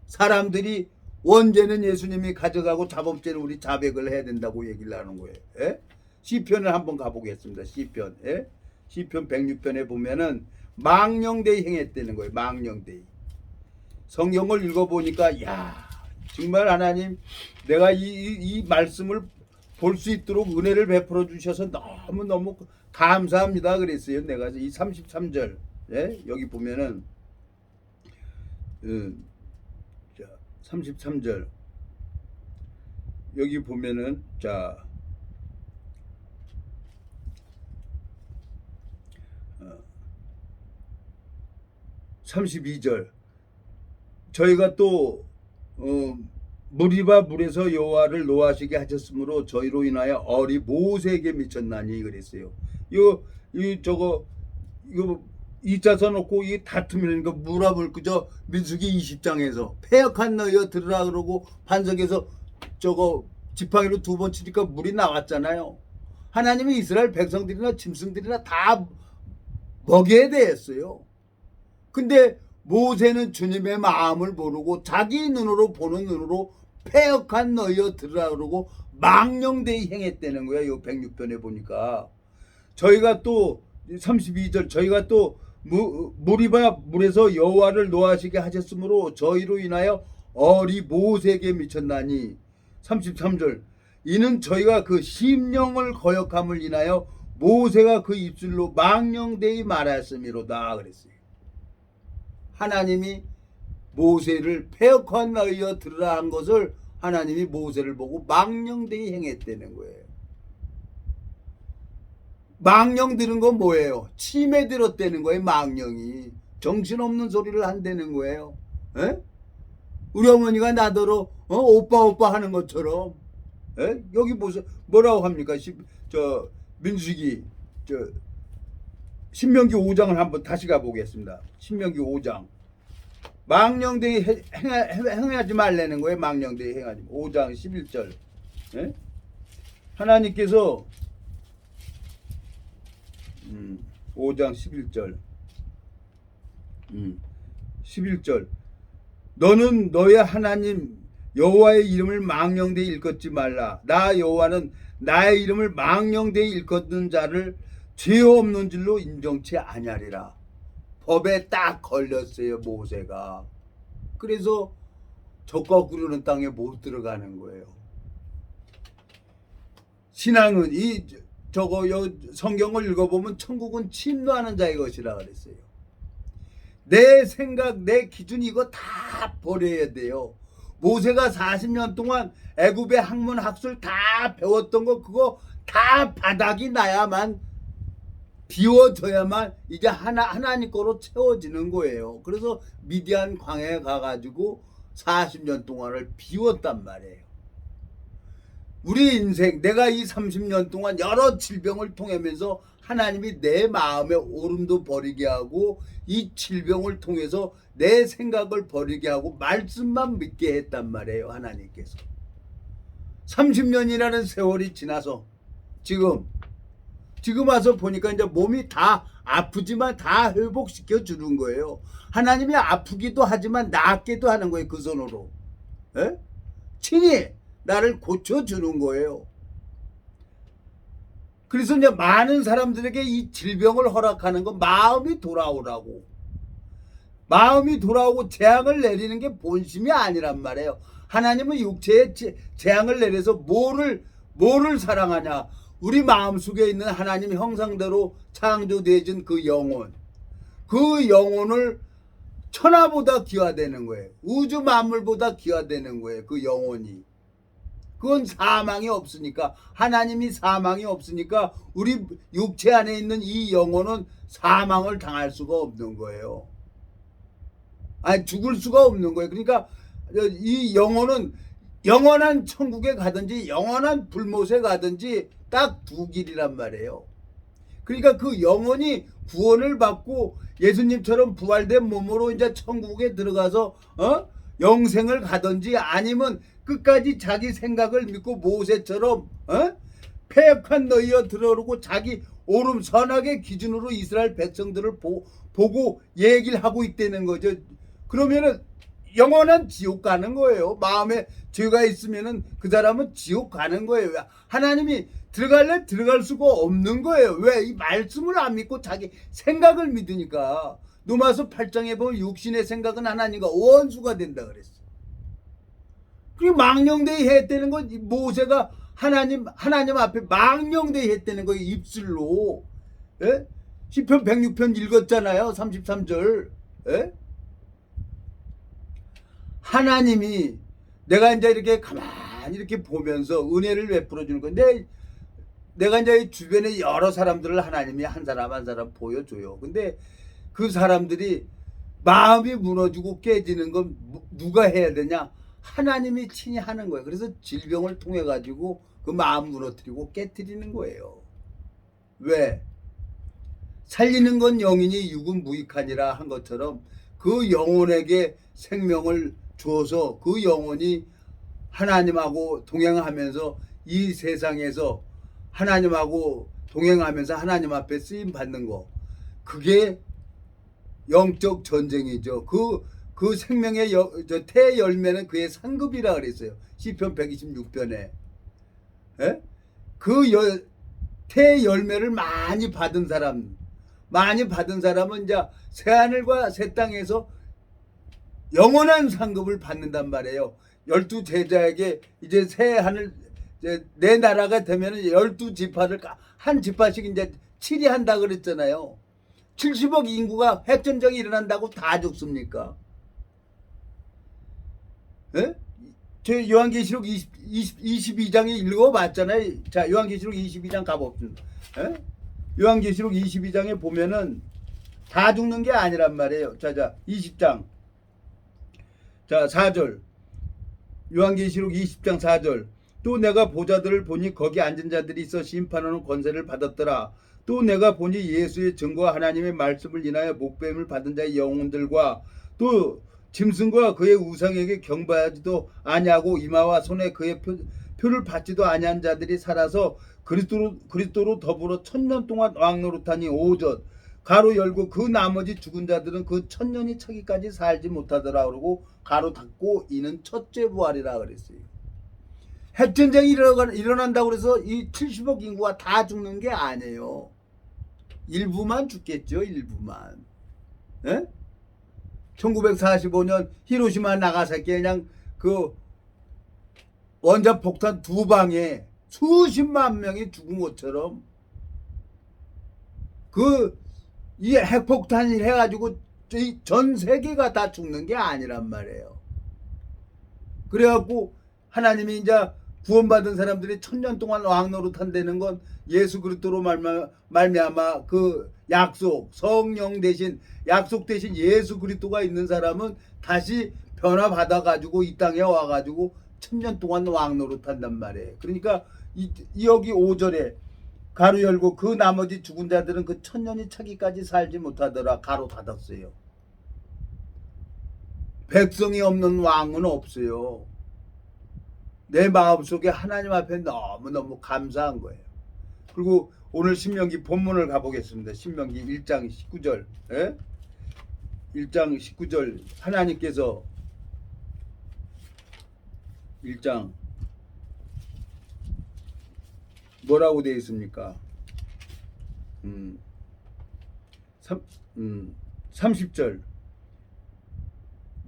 사람들이 원죄는 예수님이 가져가고 자범죄는 우리 자백을 해야 된다고 얘기를 하는 거예요. 시편을 한번 가보겠습니다. 시편 106편에 보면은 망령되이 행했다는 거예요. 망령되이. 성경을 읽어보니까 야 정말 하나님 내가 이 말씀을 볼 수 있도록 은혜를 베풀어 주셔서 너무너무 감사합니다 그랬어요. 내가 이 33절 여기 보면은 33절 여기 보면은 32절 저희가 또 무리바 물에서 여호와를 노하시게 하셨으므로 저희로 인하여 얼이 모세에게 미쳤나니 그랬어요. 이거 2자 써놓고 이 다툼이라니까 무라물 그저 민수기 20장에서 패역한 너희여 들으라 그러고 반석에서 지팡이로 2번 치니까 물이 나왔잖아요. 하나님이 이스라엘 백성들이나 짐승들이나 다 먹여야 되었어요. 근데 모세는 주님의 마음을 모르고 자기 눈으로 보는 눈으로 패역한 너희여 들으라 그러고 망령되이 행했다는 거야. 이 106편에 보니까 저희가 또 32절 저희가 또 무리바 물에서 여호와를 노하시게 하셨으므로 저희로 인하여 얼이 모세에게 미쳤나니 33절 이는 저희가 그 심령을 거역함을 인하여 모세가 그 입술로 망령되이 말하였음이로다 그랬어요. 하나님이 모세를 패역한 너희여 들으라 한 것을 하나님이 모세를 보고 망령되이 행했다는 거예요. 망령 들은 건 뭐예요? 치매 들었다는 거예요. 망령이 정신없는 소리를 한다는 거예요. 우리 어머니가 나더러 오빠 하는 것처럼 여기 보세요. 뭐라고 합니까? 민수기 신명기 5장을 한번 다시 가보겠습니다. 신명기 5장 망령되이 행하지 말라는 거예요. 망령되이 행하지. 5장 11절. 예? 하나님께서 5장 11절. 11절. 너는 너의 하나님 여호와의 이름을 망령되이 일컫지 말라. 나 여호와는 나의 이름을 망령되이 일컫는 자를 죄 없는 줄로 인정치 아니하리라. 법에 딱 걸렸어요, 모세가. 그래서 적과 구르는 땅에 못 들어가는 거예요. 신앙은 성경을 읽어보면 천국은 침노하는 자의 것이라 그랬어요. 내 생각, 내 기준 이거 다 버려야 돼요. 모세가 40년 동안 애굽의 학문 학술 다 배웠던 거 그거 다 바닥이 나야만 비워져야만 이제 하나님 거로 채워지는 거예요. 그래서 미디안 광야에 가가지고 40년 동안을 비웠단 말이에요. 우리 인생, 내가 이 30년 동안 여러 질병을 통하면서 하나님이 내 마음의 오름도 버리게 하고 이 질병을 통해서 내 생각을 버리게 하고 말씀만 믿게 했단 말이에요. 하나님께서 30년이라는 세월이 지나서 지금 와서 보니까 이제 몸이 다 아프지만 다 회복시켜 주는 거예요. 하나님이 아프기도 하지만 낫게도 하는 거예요. 그 손으로. 에? 친히 나를 고쳐주는 거예요. 그래서 이제 많은 사람들에게 이 질병을 허락하는 건 마음이 돌아오라고. 마음이 돌아오고 재앙을 내리는 게 본심이 아니란 말이에요. 하나님은 육체에 재앙을 내려서 뭐를 사랑하냐. 우리 마음속에 있는 하나님 형상대로 창조되어진 그 영혼. 그 영혼을 천하보다 귀하되는 거예요. 우주 만물보다 귀하되는 거예요. 그 영혼이. 그건 사망이 없으니까, 하나님이 사망이 없으니까 우리 육체 안에 있는 이 영혼은 사망을 당할 수가 없는 거예요. 아니, 죽을 수가 없는 거예요. 그러니까 이 영혼은 영원한 천국에 가든지 영원한 불못에 가든지 딱 두 길이란 말이에요. 그러니까 그 영혼이 구원을 받고 예수님처럼 부활된 몸으로 이제 천국에 들어가서 영생을 가든지 아니면 끝까지 자기 생각을 믿고 모세처럼 패역한 너희여 들어오고 자기 옳음 선악의 기준으로 이스라엘 백성들을 보고 얘기를 하고 있다는 거죠. 그러면은 영원한 지옥 가는 거예요. 마음에 죄가 있으면은 그 사람은 지옥 가는 거예요. 하나님이 들어갈래 들어갈 수가 없는 거예요. 왜? 이 말씀을 안 믿고 자기 생각을 믿으니까. 로마서 8장에 보면 육신의 생각은 하나님과 원수가 된다 그랬어. 그리고 망령되이 했다는 건 모세가 하나님 앞에 망령되이 했다는 거예요. 입술로. 예? 시편 106편 읽었잖아요. 33절. 예? 하나님이 내가 이제 이렇게 가만히 이렇게 보면서 은혜를 베풀어 주는 건데, 내가 이제 주변에 여러 사람들을 하나님이 한 사람 한 사람 보여줘요. 근데 그 사람들이 마음이 무너지고 깨지는 건 누가 해야 되냐? 하나님이 친히 하는 거예요. 그래서 질병을 통해 가지고 그 마음 무너뜨리고 깨뜨리는 거예요. 왜? 살리는 건 영이니 육은 무익하니라 한 것처럼 그 영혼에게 생명을 주어서 그 영혼이 하나님하고 동행하면서 이 세상에서 하나님하고 동행하면서 하나님 앞에 쓰임 받는 거, 그게 영적 전쟁이죠. 그 생명의 태 열매는 그의 상급이라 그랬어요. 시편 126편에. 예? 태 열매를 많이 받은 사람은 이제 새 하늘과 새 땅에서 영원한 상급을 받는단 말이에요. 12제자에게 이제 새 하늘, 내 나라가 되면은 12지파를 한 지파씩 이제 치리한다 그랬잖아요. 70억 인구가 핵전쟁이 일어난다고 다 죽습니까? 예? 저 요한계시록 22장에 읽어봤잖아요. 자, 요한계시록 22장 가봅시다. 예? 요한계시록 22장에 보면은 다 죽는 게 아니란 말이에요. 자, 20장. 자, 4절. 요한계시록 20장 4절. 또 내가 보자들을 보니 거기 앉은 자들이 있어 심판하는 권세를 받았더라. 또 내가 보니 예수의 증거와 하나님의 말씀을 인하여 목배임을 받은 자의 영혼들과 또 짐승과 그의 우상에게 경배하지도 아니하고 이마와 손에 그의 표를 받지도 아니한 자들이 살아서 그리스도로 더불어 천년 동안 왕노릇하니 5절 가로 열고 그 나머지 죽은 자들은 그 천년이 차기까지 살지 못하더라 그러고 가로 닫고 이는 첫째 부활이라 그랬어요. 핵전쟁이 일어난다고 그래서 이 70억 인구가 다 죽는 게 아니에요. 일부만 죽겠죠. 일부만. 예? 1945년 히로시마 나가사키에 그냥 그 원자 폭탄 2방에 수십만 명이 죽은 것처럼 이 핵폭탄이 해가지고 전 세계가 다 죽는 게 아니란 말이에요. 그래갖고 하나님이 이제 구원받은 사람들이 천년 동안 왕노릇 한다는 건 예수 그리스도로 말미암아 그 약속 성령 대신 약속 대신 예수 그리스도가 있는 사람은 다시 변화받아 가지고 이 땅에 와 가지고 천년 동안 왕노릇 한단 말이에요. 그러니까 여기 5절에 가로 열고 그 나머지 죽은 자들은 그 천년이 차기까지 살지 못하더라 가로 닫았어요. 백성이 없는 왕은 없어요. 내 마음속에 하나님 앞에 너무너무 감사한 거예요. 그리고 오늘 신명기 본문을 가보겠습니다. 신명기 1장 19절. 예? 1장 19절 하나님께서 1장 뭐라고 되어 있습니까? 30절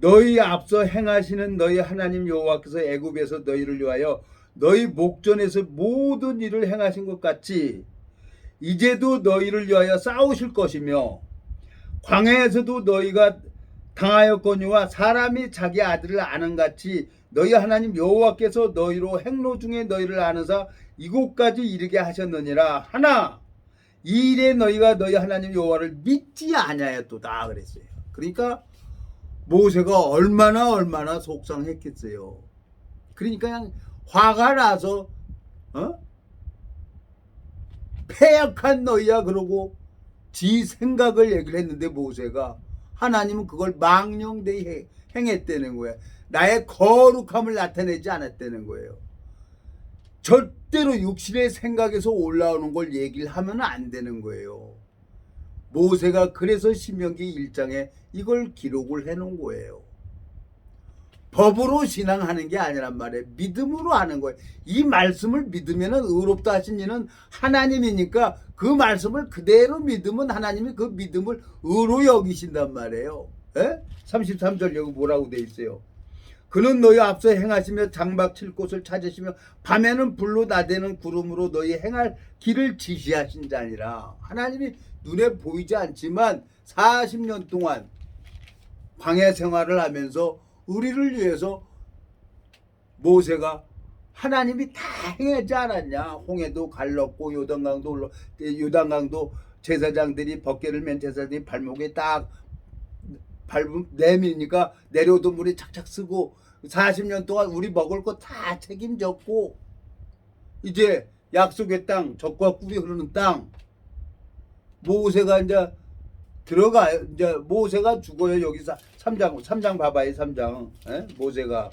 너희 앞서 행하시는 너희 하나님 여호와께서 애굽에서 너희를 위하여 너희 목전에서 모든 일을 행하신 것 같이 이제도 너희를 위하여 싸우실 것이며 광야에서도 너희가 당하였거니와 사람이 자기 아들을 아는 같이 너희 하나님 여호와께서 너희로 행로 중에 너희를 아는사 이곳까지 이르게 하셨느니라 하나 이 일에 너희가 너희 하나님 여호와를 믿지 아니하였도다 그랬어요. 그러니까 모세가 얼마나 속상했겠어요. 그러니까 그냥 화가 나서 패역한 너희야 그러고 지 생각을 얘기를 했는데 모세가 하나님은 그걸 망령되이 행했다는 거야. 나의 거룩함을 나타내지 않았다는 거예요. 절대로 육신의 생각에서 올라오는 걸 얘기를 하면 안 되는 거예요. 모세가 그래서 신명기 1장에 이걸 기록을 해놓은 거예요. 법으로 신앙하는 게 아니란 말이에요. 믿음으로 하는 거예요. 이 말씀을 믿으면 의롭다 하신 이는 하나님이니까 그 말씀을 그대로 믿으면 하나님이 그 믿음을 의로 여기신단 말이에요. 33절 여기 뭐라고 돼 있어요. 그는 너희 앞서 행하시며 장막 칠 곳을 찾으시며 밤에는 불로 나대는 구름으로 너희 행할 길을 지시하신 자니라. 하나님이 눈에 보이지 않지만 40년 동안 광야 생활을 하면서 우리를 위해서 모세가 하나님이 다 행하지 않았냐. 홍해도 갈랐고 요단강도 제사장들이 벗개를 맨 제사장들이 발목에 딱 내미니까 내려오던 물이 착착 쓰고 40년 동안 우리 먹을 거 다 책임졌고 이제 약속의 땅 젖과 꿀이 흐르는 땅 모세가 이제 들어가요. 이제 모세가 죽어요. 여기서 3장 봐봐요. 3장 모세가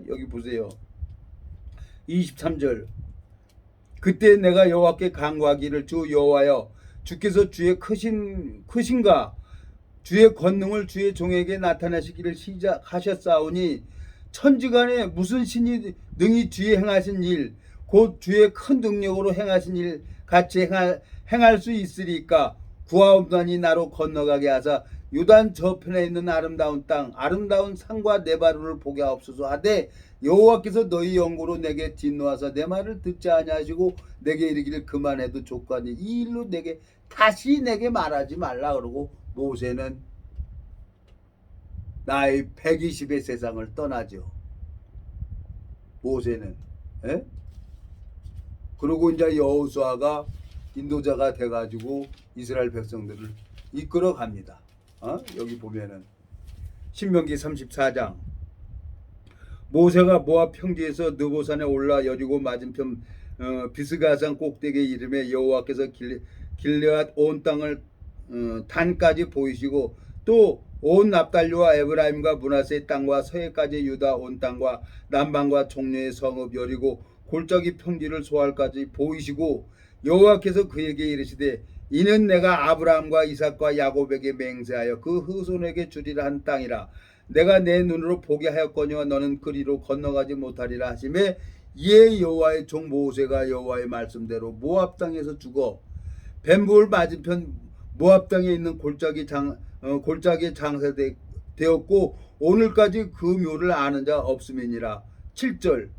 여기 보세요. 23절 그때 내가 여호와께 간구하기를 주 여호와여 주께서 주의 크신가 주의 권능을 주의 종에게 나타내시기를 시작하셨사오니 천지간에 무슨 신이 능히 주의 행하신 일 곧 주의 큰 능력으로 행하신 일 같이 행할 수 있으리까 구하옵나니 나로 건너가게 하사 요단 저편에 있는 아름다운 땅 아름다운 산과 네바루를 보게 하옵소서 하되 여호와께서 너희 영고로 내게 진노하사 내 말을 듣지 아니하시고 내게 이르기를 그만해도 족하니 이 일로 다시 내게 말하지 말라 그러고 모세는 나이 120의 세상을 떠나죠. 모세는 그리고 이제 여호수아가 인도자가 돼가지고 이스라엘 백성들을 이끌어 갑니다. 여기 보면은 신명기 34장 모세가 모압 평지에서 느보산에 올라 여리고 맞은편 비스가산 꼭대기에 이름에 여호와께서 길르앗 온 땅을 단까지 보이시고 또 온 납달리와 에브라임과 므낫세 땅과 서해까지 유다 온 땅과 남방과 종려의 성읍 여리고 골짜기 평지를 소할까지 보이시고 여호와께서 그에게 이르시되 이는 내가 아브라함과 이삭과 야곱에게 맹세하여 그 후손에게 주리라 한 땅이라. 내가 내 눈으로 보게 하였거니와 너는 그리로 건너가지 못하리라 하시매 이에 여호와의 종 모세가 여호와의 말씀대로 모압 땅에서 죽어 벤부울 맞은편 모압 땅에 있는 골짜기에 장사되었고 오늘까지 그 묘를 아는 자 없음이니라. 7절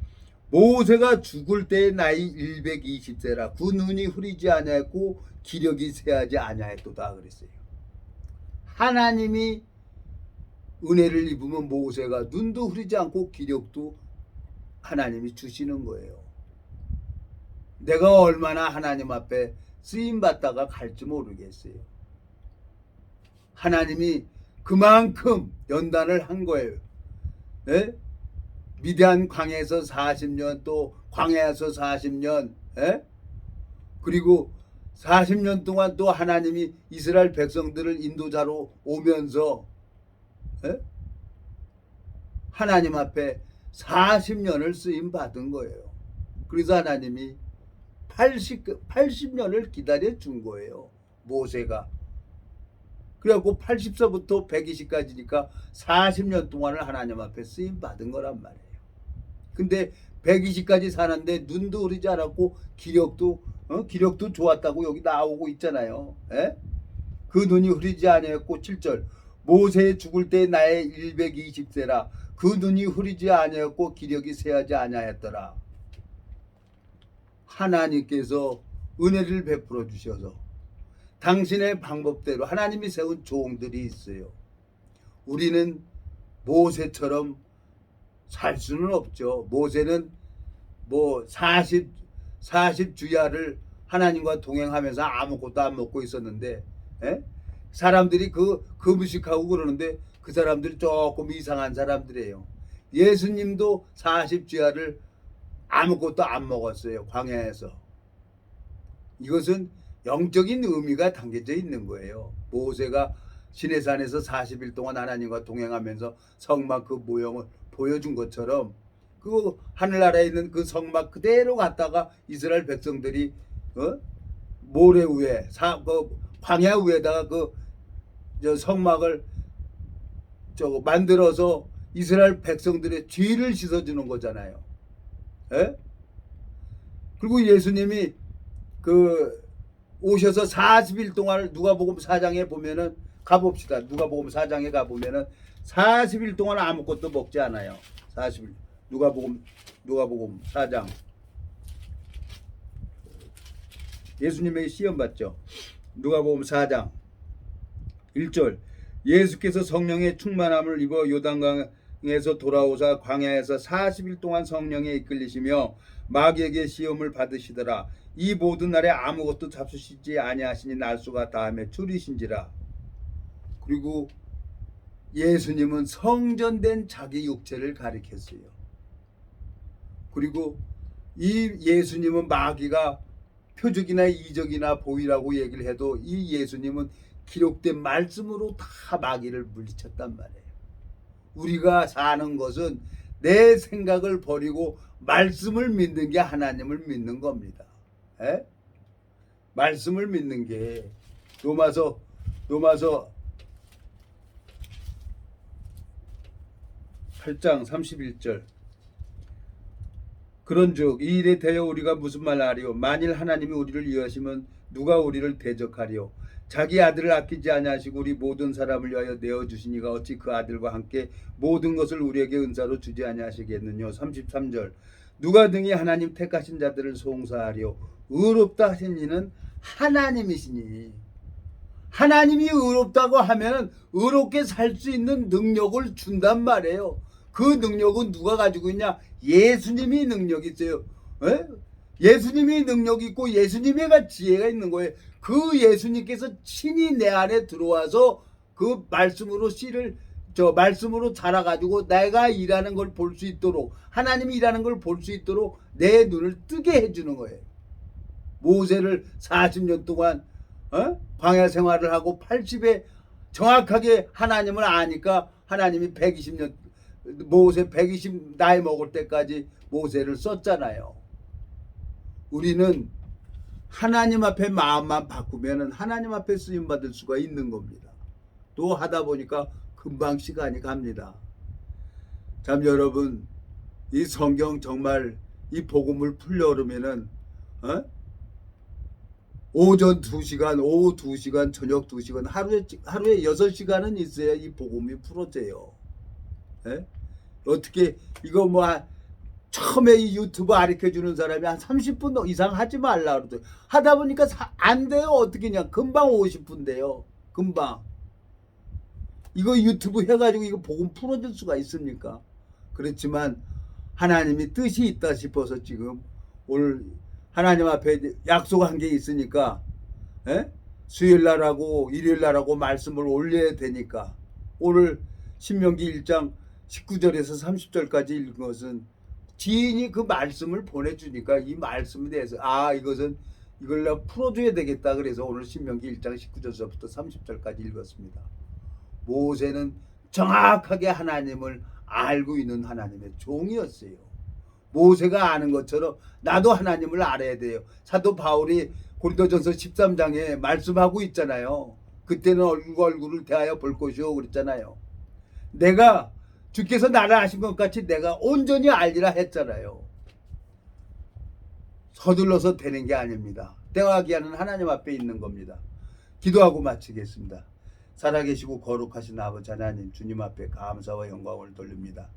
모세가 죽을 때의 나이 120세라. 그 눈이 흐리지 아니하였고 기력이 쇠하지 아니하였도다 그랬어요. 하나님이 은혜를 입으면 모세가 눈도 흐리지 않고 기력도 하나님이 주시는 거예요. 내가 얼마나 하나님 앞에 쓰임받다가 갈지 모르겠어요. 하나님이 그만큼 연단을 한 거예요. 네? 미디안 광야에서 40년 또 광야에서 40년 그리고 40년 동안 또 하나님이 이스라엘 백성들을 인도자로 오면서 하나님 앞에 40년을 쓰임 받은 거예요. 그래서 하나님이 80년을 기다려 준 거예요. 모세가. 그래갖고 80세부터 120까지니까 40년 동안을 하나님 앞에 쓰임 받은 거란 말이에요. 근데 120까지 사는데 눈도 흐리지 않았고 기력도 좋았다고 여기 나오고 있잖아요. 그 눈이 흐리지 아니했고 7절 모세 죽을 때 나의 120세라. 그 눈이 흐리지 아니했고 기력이 쇠하지 아니하였더라. 하나님께서 은혜를 베풀어 주셔서 당신의 방법대로 하나님이 세운 종들이 있어요. 우리는 모세처럼 살 수는 없죠. 모세는 뭐 40주야를 하나님과 동행하면서 아무것도 안 먹고 있었는데 사람들이 그 무식하고 그러는데 그 사람들이 조금 이상한 사람들이에요. 예수님도 40주야를 아무것도 안 먹었어요. 광야에서. 이것은 영적인 의미가 담겨져 있는 거예요. 모세가 시내산에서 40일 동안 하나님과 동행하면서 성막 그 모형을 보여준 것처럼 그 하늘나라에 있는 그 성막 그대로 갔다가 이스라엘 백성들이 모래 위에 광야 위에다가 저 성막을 만들어서 이스라엘 백성들의 죄를 씻어주는 거잖아요. 그리고 예수님이 오셔서 40일 동안 누가복음 4장에 보면은 가봅시다. 누가복음 4장에 가보면은 40일 동안 아무것도 먹지 않아요. 40일. 누가복음 4장. 예수님에게 시험 받죠. 누가복음 4장 1절 예수께서 성령의 충만함을 입어 요단강에서 돌아오사 광야에서 40일 동안 성령에 이끌리시며 마귀에게 시험을 받으시더라. 이 모든 날에 아무것도 잡수시지 아니하시니 날수가 다음에 줄이신지라. 그리고 예수님은 성전된 자기 육체를 가리켰어요. 그리고 이 예수님은 마귀가 표적이나 이적이나 보이라고 얘기를 해도 이 예수님은 기록된 말씀으로 다 마귀를 물리쳤단 말이에요. 우리가 사는 것은 내 생각을 버리고 말씀을 믿는 게 하나님을 믿는 겁니다. 말씀을 믿는 게 로마서 8장 31절 그런즉 이 일에 대하여 우리가 무슨 말 하리요? 만일 하나님이 우리를 위하시면 누가 우리를 대적하리요? 자기 아들을 아끼지 아니하시고 우리 모든 사람을 위하여 내어주시니가 어찌 그 아들과 함께 모든 것을 우리에게 은사로 주지 아니하시겠느냐. 33절 누가 등이 하나님 택하신 자들을 송사하리요? 의롭다 하신 이는 하나님이시니. 하나님이 의롭다고 하면 의롭게 살 수 있는 능력을 준단 말이에요. 그 능력은 누가 가지고 있냐? 예수님이 능력이 있어요. 예수님이 능력이 있고 예수님의 지혜가 있는 거예요. 그 예수님께서 친히 내 안에 들어와서 그 말씀으로 말씀으로 자라가지고 내가 일하는 걸 볼 수 있도록 하나님이 일하는 걸 볼 수 있도록 내 눈을 뜨게 해주는 거예요. 모세를 40년 동안 광야 생활을 하고 80에 정확하게 하나님을 아니까 하나님이 120년 모세 120 나이 먹을 때까지 모세를 썼잖아요. 우리는 하나님 앞에 마음만 바꾸면 하나님 앞에 쓰임 받을 수가 있는 겁니다. 또 하다 보니까 금방 시간이 갑니다. 참 여러분, 이 성경 정말 이 복음을 풀려오면은 오전 2시간, 오후 2시간, 저녁 2시간, 하루에 6시간은 있어야 이 복음이 풀어져요. 예? 어떻게 이거 뭐 처음에 이 유튜브 가르쳐주는 사람이 한 30분 이상 하지 말라 그러더니 하다 보니까 안 돼요. 어떻게냐, 금방 50분 돼요. 금방. 이거 유튜브 해가지고 이거 복음 풀어줄 수가 있습니까? 그렇지만 하나님이 뜻이 있다 싶어서 지금 오늘 하나님 앞에 약속한 게 있으니까 수요일 날하고 일요일 날하고 말씀을 올려야 되니까 오늘 신명기 1장 19절에서 30절까지 읽은 것은 지인이 그 말씀을 보내주니까 이 말씀에 대해서 이걸 내가 풀어줘야 되겠다. 그래서 오늘 신명기 1장 19절부터 30절까지 읽었습니다. 모세는 정확하게 하나님을 알고 있는 하나님의 종이었어요. 모세가 아는 것처럼 나도 하나님을 알아야 돼요. 사도 바울이 고린도전서 13장에 말씀하고 있잖아요. 그때는 얼굴과 얼굴을 대하여 볼 것이요 그랬잖아요. 내가 주께서 나를 아신 것 같이 내가 온전히 알리라 했잖아요. 서둘러서 되는 게 아닙니다. 때와 기한은 하나님 앞에 있는 겁니다. 기도하고 마치겠습니다. 살아계시고 거룩하신 아버지 하나님, 주님 앞에 감사와 영광을 돌립니다.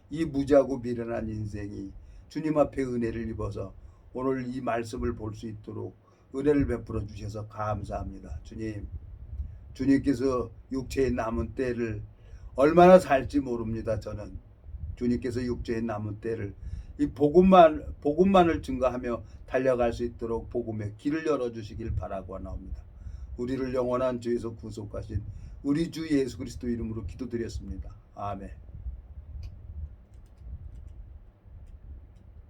이 무지하고 미련한 인생이 주님 앞에 은혜를 입어서 오늘 이 말씀을 볼 수 있도록 은혜를 베풀어 주셔서 감사합니다. 주님께서 육체에 남은 때를 얼마나 살지 모릅니다. 저는 주님께서 육체에 남은 때를 이 복음만을 증거하며 달려갈 수 있도록 복음의 길을 열어주시길 바라고 나옵니다. 우리를 영원한 죄에서 구속하신 우리 주 예수 그리스도 이름으로 기도드렸습니다. 아멘.